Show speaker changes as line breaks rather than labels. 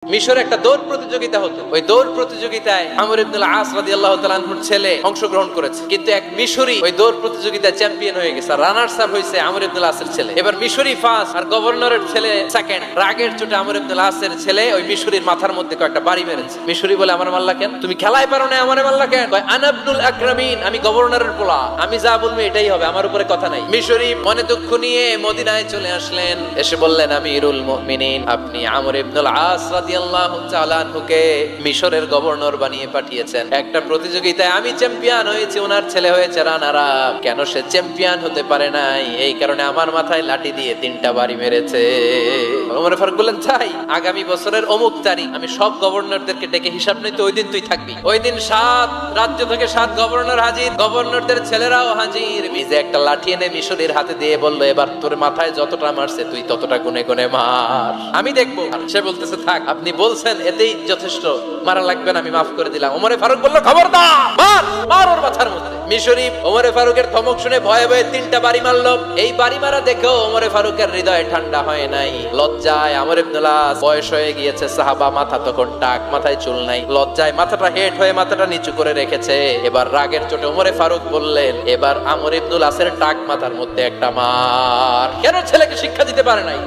মিশরে একটা দৌড় প্রতিযোগিতা হতো। ওই দৌড় প্রতিযোগিতায় আমর ইবনুল আস রাদিয়াল্লাহু তাআলা আনহুর ছেলে অংশগ্রহণ করেছে, কিন্তু এক মিশরি ওই দৌড় প্রতিযোগিতায় চ্যাম্পিয়ন হয়ে গেছে। রানার্স আপ হয়েছে আমর ইবনুল আসের ছেলে। এবার মিশরি ফার্স্ট আর গভর্নরের ছেলে সেকেন্ড। রাগের চোটে আমর ইবনুল আসের ছেলে ওই মিশরির মাথার মধ্যে কয়েকটা বাড়ি মেরেছে। মিশরি বলে, আমার মাল্লা কেন? তুমি খেলায় পারো না, আমারে মাল্লা কেন? কয়, আনা ইবনুল আকরামিন, আমি গভর্নরের পোলা, আমি যা বলবো এটাই হবে, আমার উপরে কথা নাই। মিশরি মনে দুঃখ নিয়ে মদিনায় চলে আসলেন। এসে বললেন, আমিরুল মুমিনিন, আপনি আমর ইবনুল আস রাদিয়াল্লাহু তাআলা আনহুকে মিশরের গভর্নর বানিয়ে পাঠিয়েছেন। একটা প্রতিযোগিতায় আমি চ্যাম্পিয়ন হয়েছি, ওনার ছেলে হয়েছে রানার আপ। কেন সে চ্যাম্পিয়ন হতে পারে নাই? এই কারণে আমার মাথায় লাঠি দিয়ে 3টা বাড়ি মেরেছে। ওমর ফারুক বললেন, তাই আগামী বছরের অমুক তারিখ আমি সব গভর্নরদেরকে ডেকে হিসাব নিতে, ওই দিন তুই থাকবি। ওই দিন 7 রাজ্য থেকে 7 গভর্নর হাজির, গভর্নরদের ছেলেরাও হাজির। মিজে একটা লাঠি এনে মিশরের হাতে দিয়ে বলল, এবার তোর মাথায় যতটা মারছে তুই ততটা গুনে গুনে মার, আমি দেখবো। সে বলতেছে, থাক, আপনি বলছেন এতেই যথেষ্ট, মারা লাগবে না, আমি মাফ করে দিলাম। ওমরে ফারুক বলল, খবরদার, মার মার ওর মাথার মধ্যে। মিশরি ওমরে ফারুকের ধমক শুনে ভয়ে ভয়ে 3টা বাড়ি মারলো। এই বাড়ি মারা দেখেও ওমরে ফারুকের হৃদয় ঠান্ডা হয় নাই। লজ্জায় আমর ইবনুল আস, বয়স হয়ে গিয়েছে, সাহাবা, মাথা তখন টাক, মাথায় চুল নাই, লজ্জায় মাথাটা হেট হয়ে মাথাটা নিচু করে রেখেছে। এবার রাগের চোটে ওমরে ফারুক বললেন, এবার আমর ইবনুল আসের টাক মাথার মধ্যে একটা মার। কেন ছেলেকে শিক্ষা দিতে পারে নাই?